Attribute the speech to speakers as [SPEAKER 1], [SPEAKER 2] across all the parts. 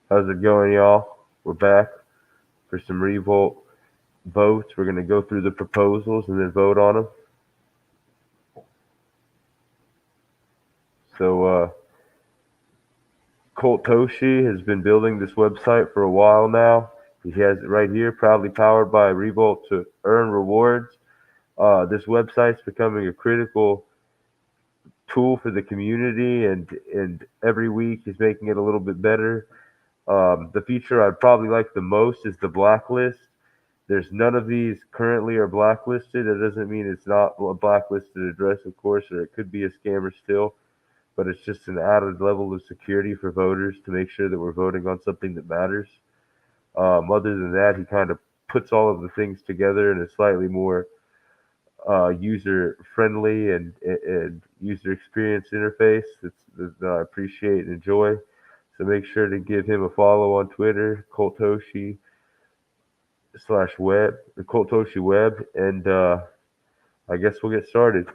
[SPEAKER 1] How's it going, y'all? We're back for some Revolt votes. We're going to go through the proposals and then vote on them. So, Colt Toshi has been building this website for a while now. He has it right here, proudly powered by Revolt to earn rewards. This website's becoming a critical tool for the community, and every week he's making it a little bit better. The feature I'd probably like the most is the blacklist. There's none of these currently are blacklisted. That doesn't mean it's not a blacklisted address, of course, or it could be a scammer still, but it's just an added level of security for voters to make sure that we're voting on something that matters. Other than that, he kind of puts all of the things together in a slightly more user friendly and user experience interface that I appreciate and enjoy. So make sure to give him a follow on Twitter, Coltoshi slash web, the Coltoshi web, and I guess we'll get started.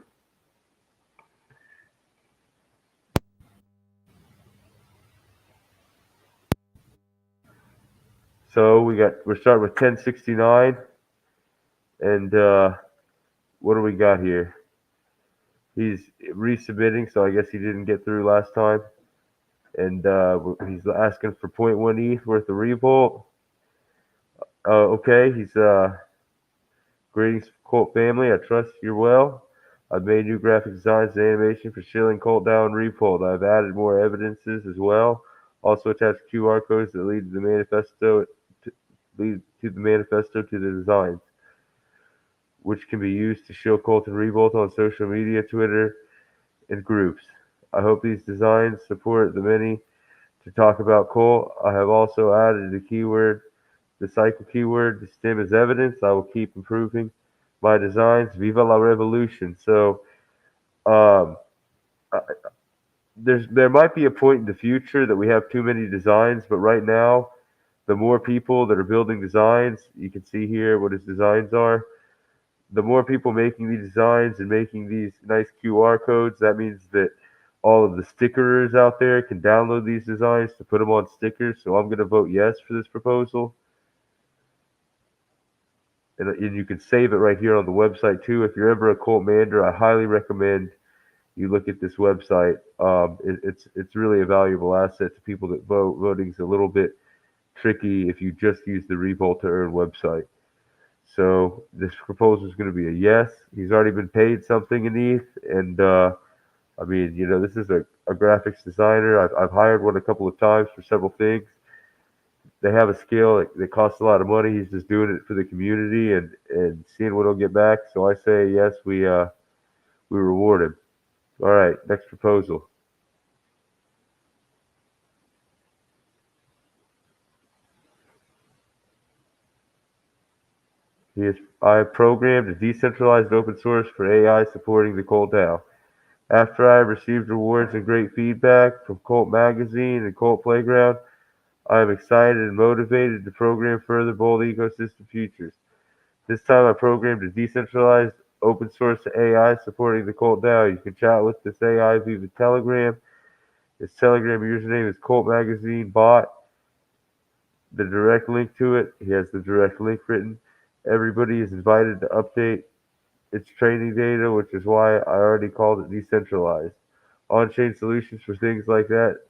[SPEAKER 1] So we're starting with 1069, and what do we got here? He's resubmitting, so I guess he didn't get through last time, and he's asking for point 0.1 ETH worth of Revolt. Okay, he's greetings, Colt family. I trust you're well. I've made new graphic designs and animation for Shilling, Colt Down, and Revolt. I've added more evidences as well. Also attached QR codes that lead to the manifesto to the designs, which can be used to show Colt and Revolt on social media, Twitter, and groups. I hope these designs support the many to talk about Colt. I have also added the cycle keyword to stem as evidence. I will keep improving my designs. Viva la revolution! So, um, there might be a point in the future that we have too many designs, but right now, the more people that are building designs, you can see here what his designs are. The more people making these designs and making these nice QR codes, that means that all of the stickerers out there can download these designs to put them on stickers. So I'm going to vote yes for this proposal. And you can save it right here on the website too. If you're ever a CULTMANDER, I highly recommend you look at this website. It's really a valuable asset to people that vote. Voting's a little bit tricky if you just use the Revolt to Earn website. So this proposal is going to be a yes. He's already been paid something in ETH, and I mean, this is a graphics designer. I've hired one a couple of times for several things. They have a scale that costs a lot of money. He's just doing it for the community and seeing what he'll get back. So I say yes. We reward him. All right, next proposal. I have programmed a decentralized open source for AI supporting the Colt DAO. After I have received rewards and great feedback from Colt Magazine and Colt Playground, I am excited and motivated to program further bold ecosystem futures. This time I programmed a decentralized open source AI supporting the Colt DAO. You can chat with this AI via Telegram. His Telegram username is Colt Magazine Bot. The direct link to it, he has the direct link written. Everybody is invited to update its training data, which is why I already called it decentralized. On-chain solutions for things like that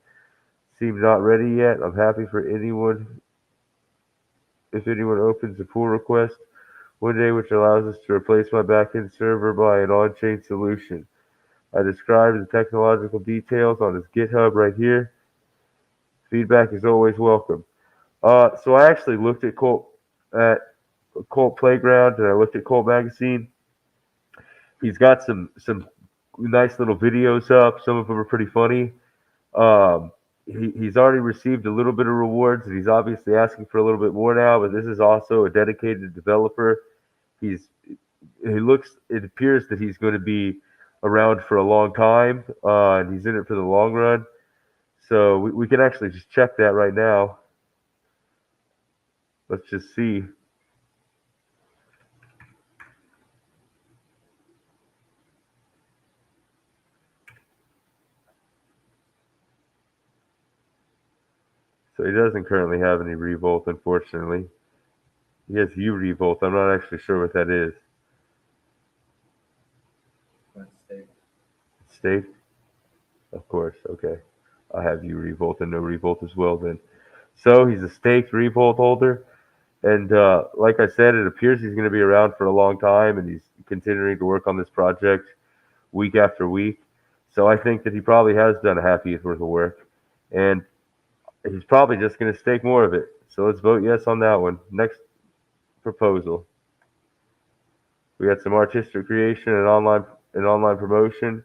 [SPEAKER 1] seem not ready yet. I'm happy for anyone if anyone opens a pull request one day which allows us to replace my backend server by an on-chain solution. I described the technological details on his GitHub right here. Feedback is always welcome. So I actually looked at Colt Playground and I looked at Colt Magazine. He's got some nice little videos up. Some of them are pretty funny. Um, he's already received a little bit of rewards, and he's obviously asking for a little bit more now. But this is also a dedicated developer. He's it appears that he's going to be around for a long time, and he's in it for the long run. So we can actually just check that right now. Let's just see. So he doesn't currently have any Revolt, unfortunately. He has U Revolt. I'm not actually sure what that is. Staked? Of course, okay. I have U Revolt and no Revolt as well then. So he's a staked Revolt holder. And like I said, it appears he's going to be around for a long time, and he's continuing to work on this project week after week. So I think that he probably has done a half year's worth of work, and he's probably just going to stake more of it. So let's vote yes on that one. Next proposal, we got some artistic creation and online promotion.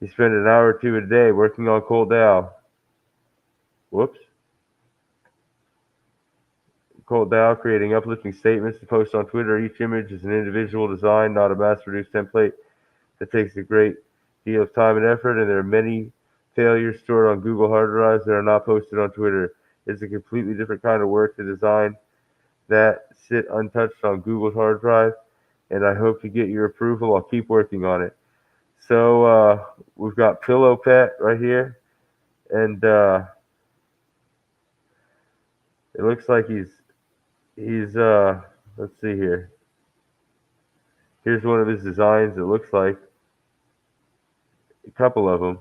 [SPEAKER 1] He spent an hour or two a day working on Cold DAO. Whoops. Cold DAO, creating uplifting statements to post on Twitter. Each image is an individual design, not a mass-produced template. That takes a great deal of time and effort, and there are many failures stored on Google hard drives that are not posted on Twitter. It's a completely different kind of work to design that sit untouched on Google's hard drive, and I hope to get your approval. I'll keep working on it. So we've got Pillow Pet right here, and it looks like he's let's see here. Here's one of his designs. It looks like a couple of them.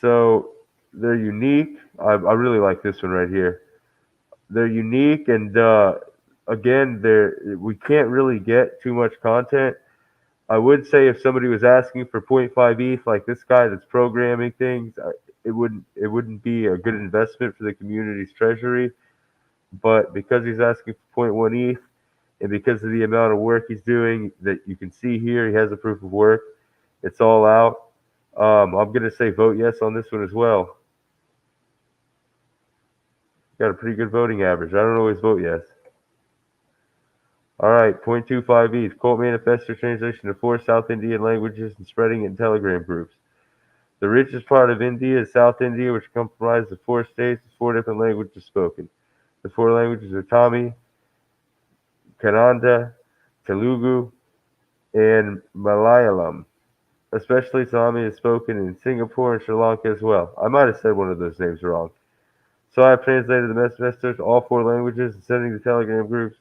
[SPEAKER 1] So they're unique. I really like this one right here. They're unique, and again, we can't really get too much content. I would say if somebody was asking for zero point 0.5 ETH, like this guy that's programming things, it wouldn't be a good investment for the community's treasury. But because he's asking for zero point 0.1 ETH, and because of the amount of work he's doing, that you can see here, he has a proof of work. It's all out. I'm gonna say vote yes on this one as well. Got a pretty good voting average. I don't always vote yes. All right, 0.25 ETH. Cult Manifesto translation to 4 South Indian languages and spreading it in Telegram groups. The richest part of India is South India, which comprises of 4 states with 4 different languages spoken. The 4 languages are Tamil, Kannada, Telugu, and Malayalam. Especially Tamil is spoken in Singapore and Sri Lanka as well. I might have said one of those names wrong. So I have translated the manifesto to all 4 languages and sending the Telegram groups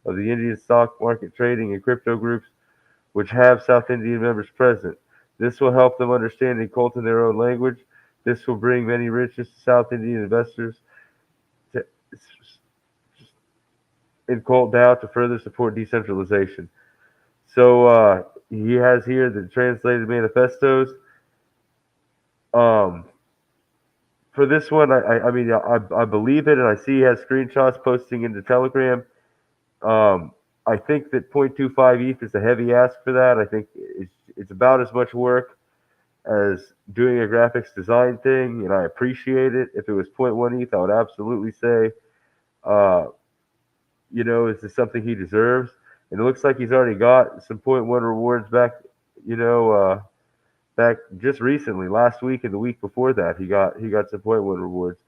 [SPEAKER 1] of the Indian stock market trading and crypto groups, which have South Indian members present. This will help them understand and cult in their own language. This will bring many riches to South Indian investors to, in Cult DAO to further support decentralization. So he has here the translated manifestos. Um, for this one, I mean, I believe it, and I see he has screenshots posting into Telegram. I think that 0.25 ETH is a heavy ask for that. I think it's about as much work as doing a graphics design thing, and I appreciate it. If it was zero point 0.1 ETH, I would absolutely say, uh, is this something he deserves? And it looks like he's already got some 0.1 rewards back, you know, back just recently, last week and the week before that, he got some 0.1 rewards.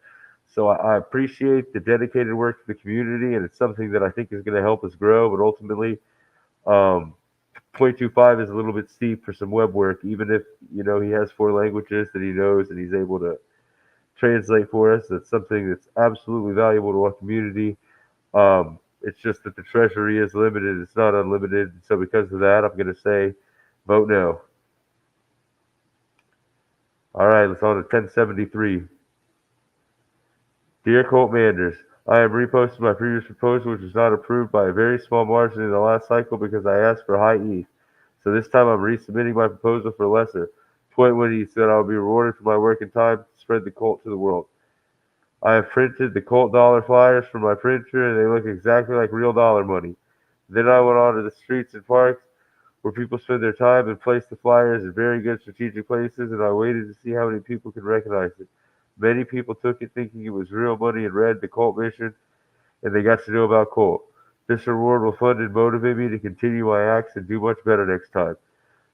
[SPEAKER 1] So I appreciate the dedicated work to the community, and it's something that I think is going to help us grow. But ultimately, 0.25 is a little bit steep for some web work, even if he has 4 languages that he knows and he's able to translate for us. That's something that's absolutely valuable to our community. It's just that the treasury is limited; it's not unlimited. So because of that, I'm going to say vote no. All right, let's on to 1073. Dear Coltmanders, I am reposting my previous proposal, which was not approved by a very small margin in the last cycle because I asked for high ETH. So this time I'm resubmitting my proposal for lesser. 0.1 ETH, so that I will be rewarded for my work and time to spread the cult to the world. I have printed the cult dollar flyers from my printer, and they look exactly like real dollar money. Then I went on to the streets and parks where people spend their time and placed the flyers in very good strategic places, and I waited to see how many people could recognize it. Many people took it thinking it was real money and read the cult mission, and they got to know about cult. This reward will fund and motivate me to continue my acts and do much better next time.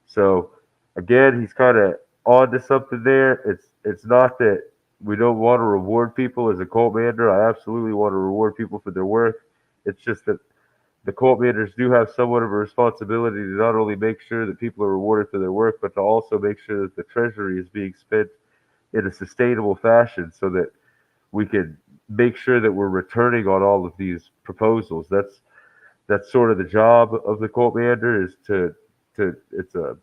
[SPEAKER 1] So, again, he's kind of on to something there. It's not that we don't want to reward people as a cult mander. I absolutely want to reward people for their work. It's just that the cult manders do have somewhat of a responsibility to not only make sure that people are rewarded for their work, but to also make sure that the treasury is being spent in a sustainable fashion so that we can make sure that we're returning on all of these proposals. That's sort of the job of the Coltmander is to it's a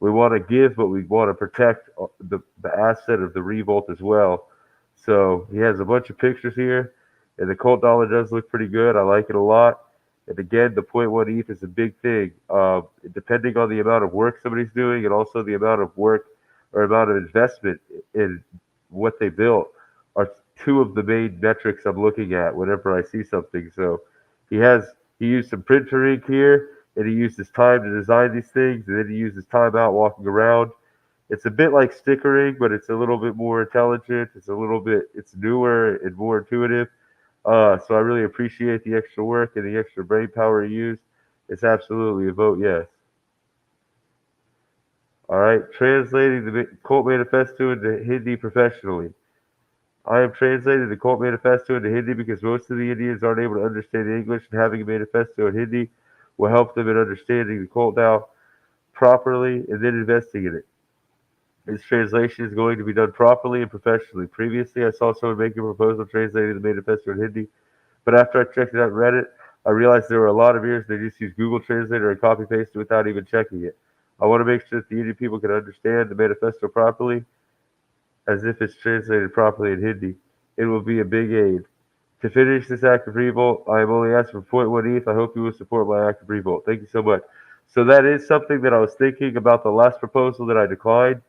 [SPEAKER 1] we want to give, but we want to protect the asset of the Revolt as well. So he has a bunch of pictures here, and the Colt dollar does look pretty good. I like it a lot. And again, the point 0.1 ETH is a big thing. Depending on the amount of work somebody's doing, and also the amount of work or amount of investment in what they built, are two of the main metrics I'm looking at whenever I see something. So he has he used some printer ink here, and he used his time to design these things, and then he used his time out walking around. It's a bit like stickering, but it's a little bit more intelligent. It's newer and more intuitive. So I really appreciate the extra work and the extra brain power he used. It's absolutely a vote yes. All right, translating the Colt Manifesto into Hindi professionally. I am translating the Colt Manifesto into Hindi because most of the Indians aren't able to understand English, and having a manifesto in Hindi will help them in understanding the Colt now properly and then investing in it. Its translation is going to be done properly and professionally. Previously, I saw someone make a proposal translating the manifesto in Hindi, but after I checked it out and read it, I realized there were a lot of ears that just use Google Translator and copy paste it without even checking it. I want to make sure that the Indian people can understand the manifesto properly, as if it's translated properly in Hindi. It will be a big aid. To finish this act of revolt, I am only asking for point 0.1 ETH. I hope you will support my act of revolt. Thank you so much. So that is something that I was thinking about the last proposal that I declined,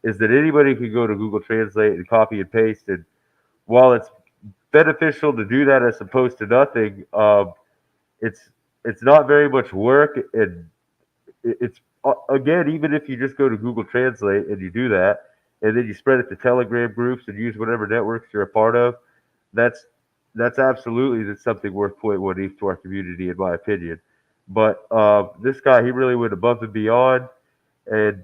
[SPEAKER 1] is that anybody can go to Google Translate and copy and paste. And while it's beneficial to do that as opposed to nothing, it's it's not very much work, and it's again, even if you just go to Google Translate and you do that, and then you spread it to Telegram groups and use whatever networks you're a part of, that's that's something worth point 0.1 ETH to our community, in my opinion. But this guy, he really went above and beyond, and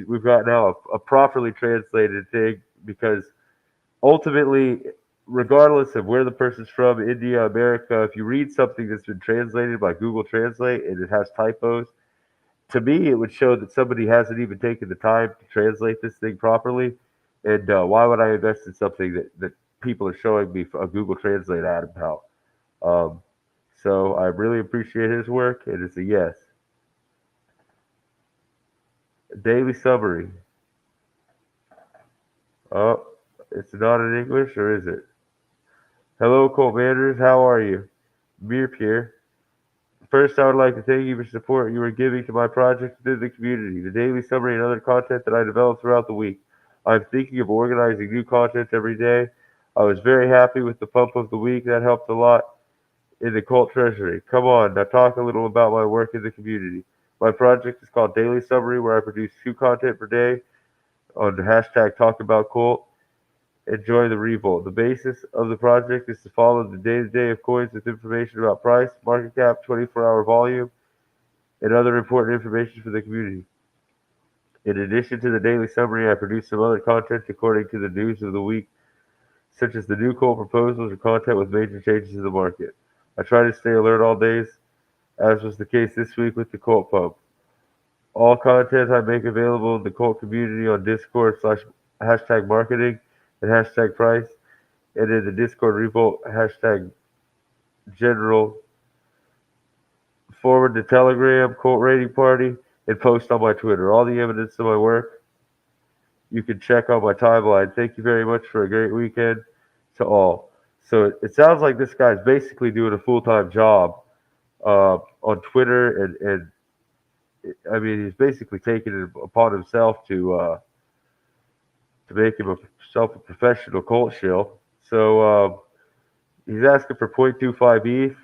[SPEAKER 1] we've got now a properly translated thing because ultimately, regardless of where the person's from, India, America, if you read something that's been translated by Google Translate and it has typos, to me, it would show that somebody hasn't even taken the time to translate this thing properly. And why would I invest in something that people are showing me a Google Translate ad about? Um, so I really appreciate his work, and it's a yes. Daily summary. Oh, it's not in English, or is it? Hello, Commanders. How are you? Mirp here. First, I would like to thank you for the support you are giving to my project within the community, the daily summary, and other content that I develop throughout the week. I'm thinking of organizing new content every day. I was very happy with the pump of the week. That helped a lot in the cult treasury. Come on, now talk a little about my work in the community. My project is called Daily Summary, where I produce two content per day on the hashtag Talk About Cult. Enjoy the Revolt. The basis of the project is to follow the day-to-day of coins with information about price, market cap, 24-hour volume, and other important information for the community. In addition to the daily summary, I produce some other content according to the news of the week, such as the new coal proposals or content with major changes in the market. I try to stay alert all days, as was the case this week with the Colt Pump. All content I make available in the Colt community on Discord slash hashtag marketing and hashtag price, and in the Discord Revolt hashtag general, forward to Telegram, Colt Rating Party, and post on my Twitter. All the evidence of my work you can check on my timeline. Thank you very much for a great weekend to all. So it sounds like this guy's basically doing a full time job on Twitter, and I mean he's basically taking it upon himself to make himself a professional cult shill. So he's asking for 0.25 ETH.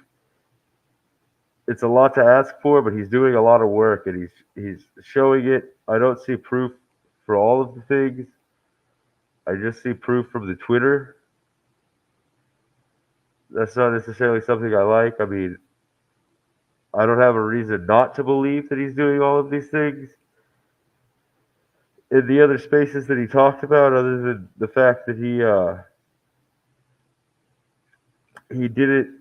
[SPEAKER 1] It's a lot to ask for, but he's doing a lot of work and he's showing it. I don't see proof for all of the things. I just see proof from the Twitter. That's not necessarily something I like. I mean, I don't have a reason not to believe that he's doing all of these things in the other spaces that he talked about, other than the fact that he didn't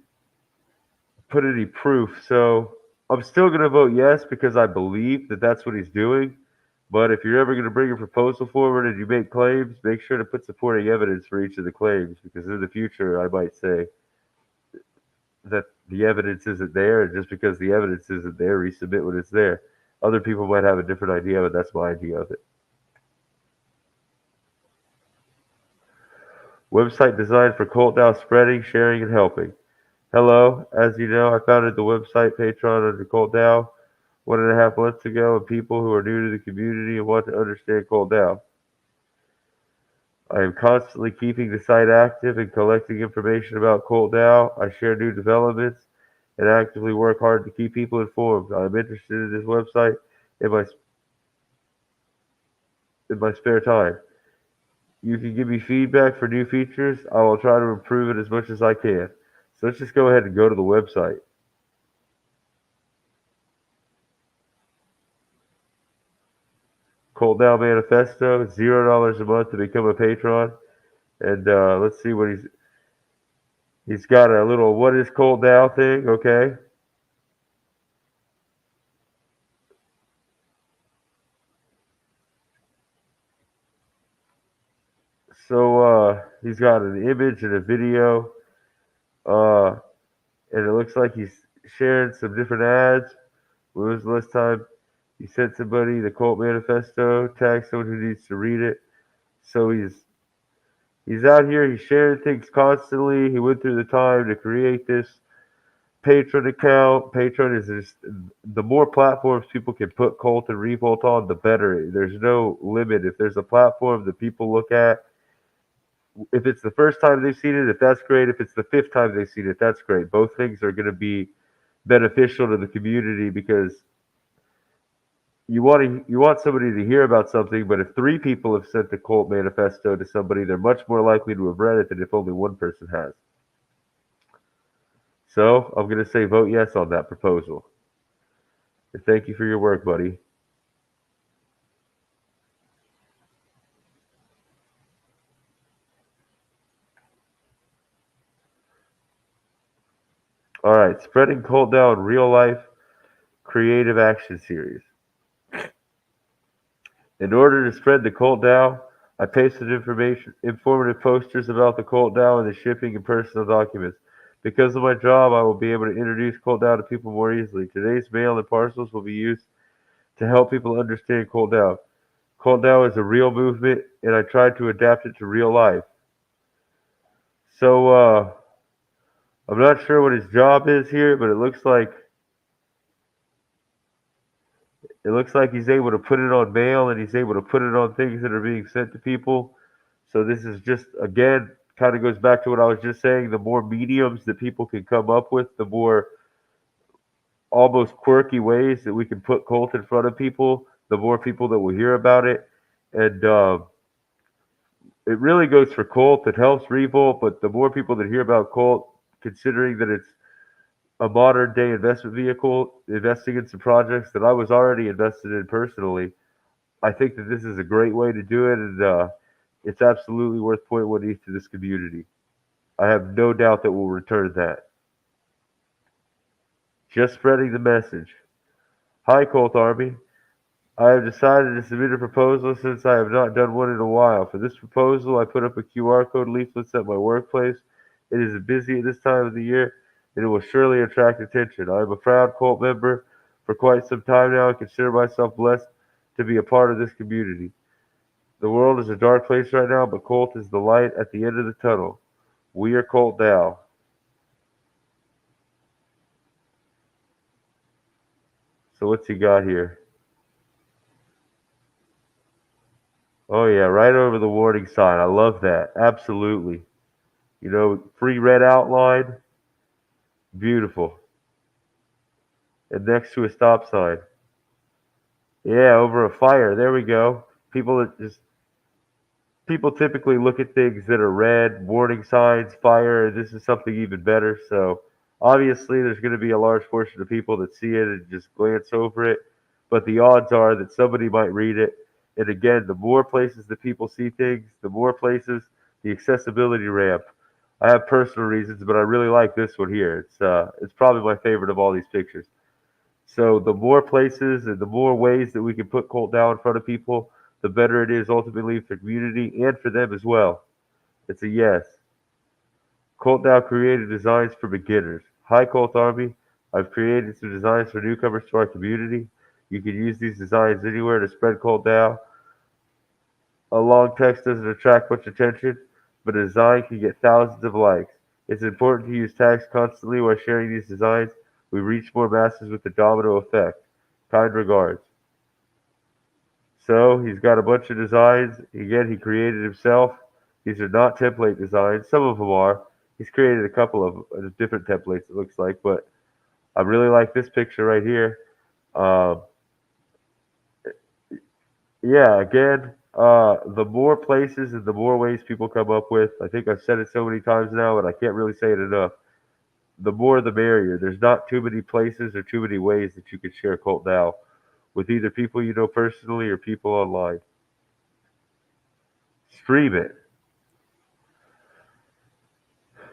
[SPEAKER 1] put any proof. So I'm still gonna vote yes because I believe that that's what he's doing. But if you're ever going to bring a proposal forward and you make claims, make sure to put supporting evidence for each of the claims, because in the future I might say that the evidence isn't there, and just because the evidence isn't there, resubmit when it's there. Other people might have a different idea, but that's my idea of it. Website designed for cult now spreading, sharing, and helping. Hello, as you know, I founded the website Patreon under Cult Now 1.5 months ago, and people who are new to the community and want to understand Cult Now. I am constantly keeping the site active and collecting information about Cult Now. I share new developments and actively work hard to keep people informed. I am interested in this website in my spare time. You can give me feedback for new features. I will try to improve it as much as I can. So let's just go ahead and go to the website. Cold Now Manifesto, $0 a month to become a patron. And let's see what he's got a little what is Cold Now thing, okay? So he's got an image and a video, uh, and it looks like he's sharing some different ads. When was the last time you sent somebody the Cult Manifesto? Tag someone who needs to read it. So he's out here. He's sharing things constantly. He went through the time to create this Patreon account. Patreon is just the more platforms people can put Cult and Revolt on, the better. There's no limit. If there's a platform that people look at, if it's the first time they've seen it, if that's great. If it's the fifth time they've seen it, that's great. Both things are going to be beneficial to the community, because you want somebody to hear about something, but if three people have sent the Cult Manifesto to somebody, they're much more likely to have read it than if only one person has. So I'm going to say vote yes on that proposal. And thank you for your work, buddy. All right, spreading Cult now in real life creative action series. In order to spread the Cult now, I pasted informative posters about the Cult now and the shipping and personal documents. Because of my job, I will be able to introduce Cult now to people more easily. Today's mail and parcels will be used to help people understand Cult now. Cult now is a real movement, and I tried to adapt it to real life. So, I'm not sure what his job is here, but it looks like he's able to put it on mail, and he's able to put it on things that are being sent to people. So this is just, again, kind of goes back to what I was just saying. The more mediums that people can come up with, the more almost quirky ways that we can put Colt in front of people, the more people that will hear about it. And it really goes for Colt. It helps Revolt, but the more people that hear about Colt, considering that it's a modern day investment vehicle, investing in some projects that I was already invested in personally, I think that this is a great way to do it, and it's absolutely worth putting one ETH to this community. I have no doubt that we'll return that. Just spreading the message. Hi, Colt Army. I have decided to submit a proposal since I have not done one in a while. For this proposal, I put up a QR code leaflet at my workplace. It is busy at this time of the year, and it will surely attract attention. I am a proud Colt member for quite some time now and consider myself blessed to be a part of this community. The world is a dark place right now, but Colt is the light at the end of the tunnel. We are Colt now. So what's he got here? Oh yeah, right over the warning sign. I love that. Absolutely. Free red outline. Beautiful. And next to a stop sign. Yeah, over a fire. There we go. People typically look at things that are red, warning signs, fire. This is something even better. So obviously, there's going to be a large portion of people that see it and just glance over it. But the odds are that somebody might read it. And again, the more places that people see things, the more places, the accessibility ramp. I have personal reasons, but I really like this one here. It's probably my favorite of all these pictures. So the more places and the more ways that we can put Colt Dow in front of people, the better it is ultimately for the community and for them as well. It's a yes. Colt Dow created designs for beginners. Hi, Colt Army. I've created some designs for newcomers to our community. You can use these designs anywhere to spread Colt Dow. A long text doesn't attract much attention, but a design can get thousands of likes. It's important to use tags constantly while sharing these designs. We reach more masses with the domino effect. Kind regards. So he's got a bunch of designs. Again, he created himself. These are not template designs. Some of them are. He's created a couple of different templates, it looks like, but I really like this picture right here. Um, yeah, again, the more places and the more ways people come up with, I think I've said it so many times now, but I can't really say it enough. The more the merrier. There's not too many places or too many ways that you can share Colt now with either people you know personally or people online. Stream it.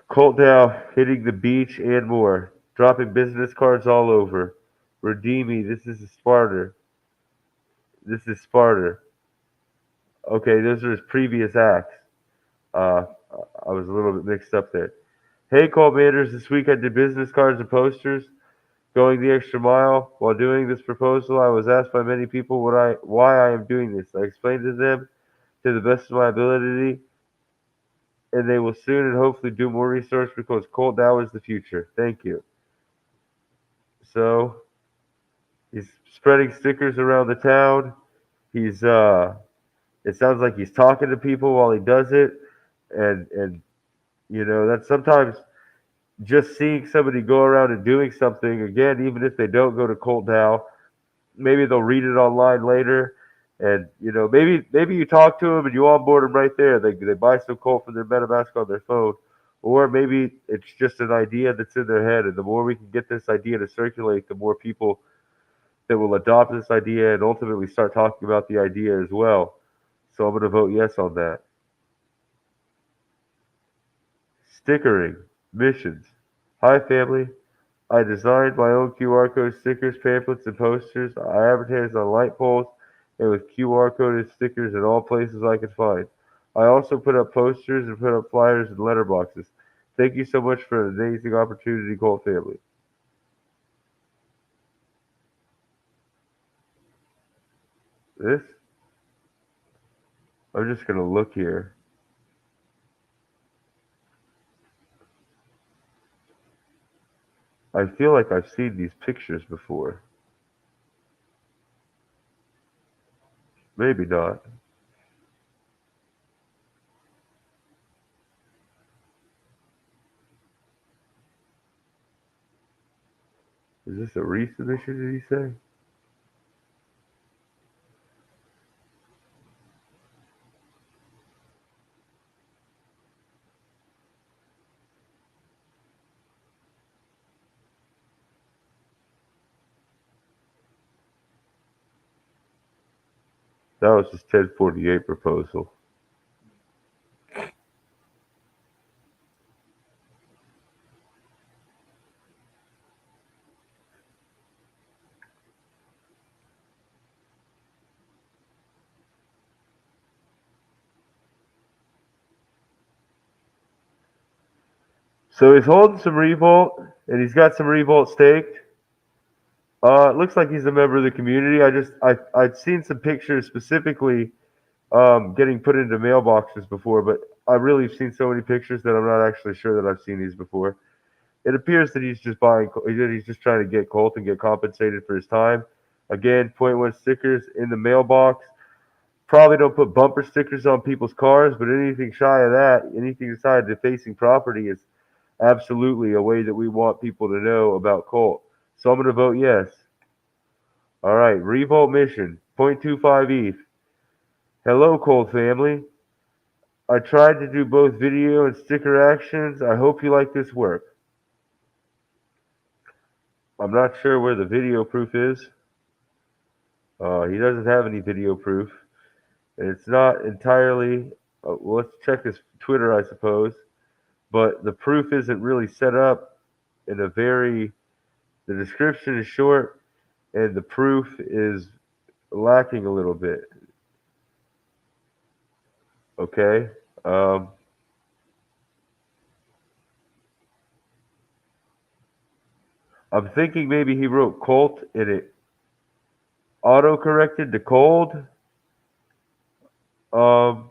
[SPEAKER 1] Colt Dow hitting the beach and more. Dropping business cards all over. Redeem me. This is Sparta. This is Sparta. Okay, those are his previous acts. Uh, I was a little bit mixed up there. Hey, Colt Manders, this week I did business cards and posters, going the extra mile. While doing this proposal, I was asked by many people why I am doing this. I explained to them to the best of my ability, and they will soon and hopefully do more research because Colt Dow is the future. Thank you. So he's spreading stickers around the town. He's it sounds like he's talking to people while he does it, and that sometimes just seeing somebody go around and doing something again, even if they don't go to Colt Dow, maybe they'll read it online later, and maybe you talk to them and you onboard them right there. They buy some Colt for their MetaMask on their phone, or maybe it's just an idea that's in their head, and the more we can get this idea to circulate, the more people that will adopt this idea and ultimately start talking about the idea as well. So I'm going to vote yes on that. Stickering. Missions. Hi, family. I designed my own QR code stickers, pamphlets, and posters. I advertised on light poles and with QR coded stickers in all places I could find. I also put up posters and put up flyers and letterboxes. Thank you so much for an amazing opportunity, Colt family. This, I'm just going to look here. I feel like I've seen these pictures before. Maybe not. Is this a resubmission, did he say? That was his 1048 proposal. So he's holding some Revolt, and he's got some Revolt staked. It looks like he's a member of the community. I'd seen some pictures specifically getting put into mailboxes before, but I really have seen so many pictures that I'm not actually sure that I've seen these before. It appears that he's just he's just trying to get Colt and get compensated for his time. Again, point one stickers in the mailbox. Probably don't put bumper stickers on people's cars, but anything shy of that, anything inside defacing property is absolutely a way that we want people to know about Colt. So I'm going to vote yes. All right, Revolt mission, 0.25 ETH. Hello, Colt family. I tried to do both video and sticker actions. I hope you like this work. I'm not sure where the video proof is. He doesn't have any video proof. And it's not entirely. Well, let's check his Twitter, I suppose. But the proof isn't really set up in a very. The description is short. and the proof is lacking a little bit. Okay. Um, I'm thinking maybe he wrote Colt and it auto corrected to cold. Um,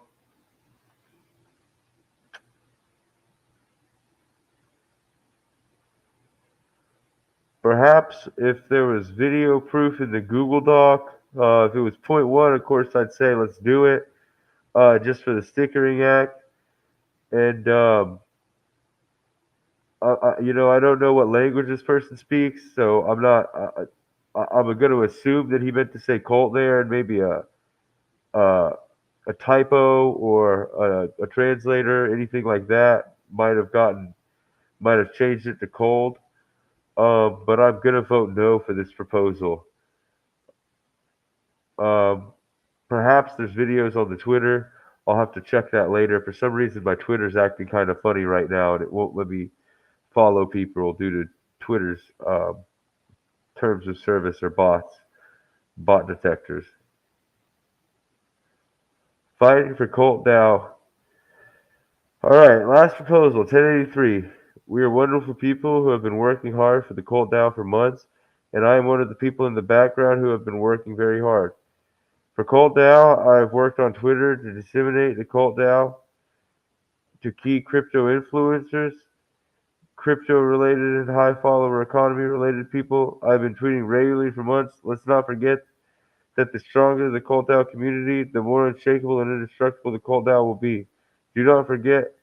[SPEAKER 1] Perhaps if there was video proof in the Google Doc, if it was point one, of course I'd say let's do it, just for the stickering act. And I don't know what language this person speaks, so I'm not. I'm going to assume that he meant to say Colt there, and maybe uh, a typo or a translator, anything like that, might have changed it to cold. But I'm going to vote no for this proposal. Um, Perhaps there's videos on the Twitter. I'll have to check that later. For some reason, my Twitter's acting kind of funny right now, and it won't let me follow people due to Twitter's terms of service or bot detectors. Fighting for Colt now. All right, last proposal, 1083. We are wonderful people who have been working hard for the Colt Dow for months, and I am one of the people in the background who have been working very hard. For Colt Dow, I have worked on Twitter to disseminate the Colt Dow to key crypto influencers, crypto related and high follower economy related people. I've been tweeting regularly for months. Let's not forget that the stronger the Colt Dow community, the more unshakable and indestructible the Colt Dow will be. Do not forget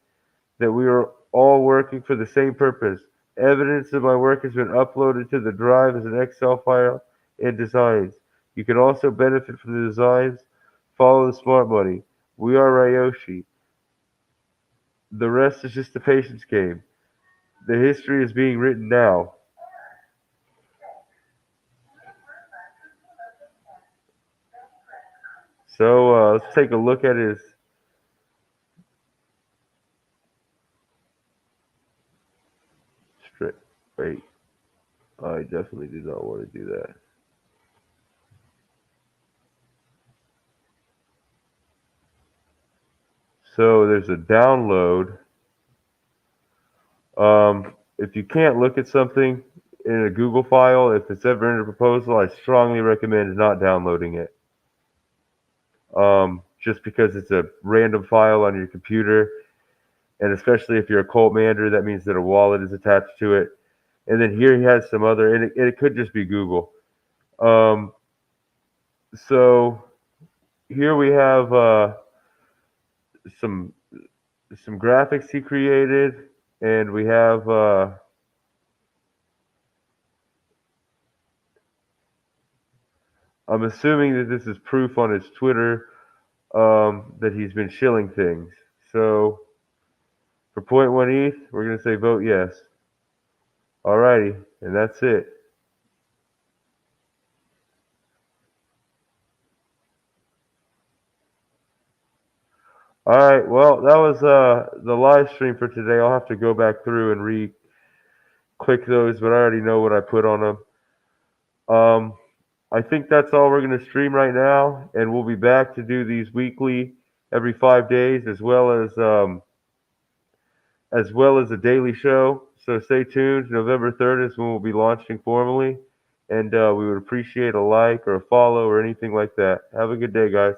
[SPEAKER 1] that we are all working for the same purpose. Evidence of my work has been uploaded to the drive as an Excel file and designs. You can also benefit from the designs. Follow the smart money. We are Ryoshi. The rest is just a patience game. The history is being written now. So let's take a look at his straight. Wait, I definitely do not want to do that. So there's a download. If you can't look at something in a Google file, if it's ever in a proposal, I strongly recommend not downloading it. Just because it's a random file on your computer, and especially if you're a CULTMANDER, that means that a wallet is attached to it. And then here he has some other, and it could just be Google. Um, so here we have some some graphics he created, and we have I'm assuming that this is proof on his Twitter that he's been shilling things. So for point one ETH, we're gonna say vote yes. Alrighty, and that's it. Alright, well that was the live stream for today. I'll have to go back through and re-click those, but I already know what I put on them. I think that's all we're going to stream right now, and we'll be back to do these weekly, every 5 days, as well as a daily show. So stay tuned. November 3rd is when we'll be launching formally, and we would appreciate a like or a follow or anything like that. Have a good day, guys.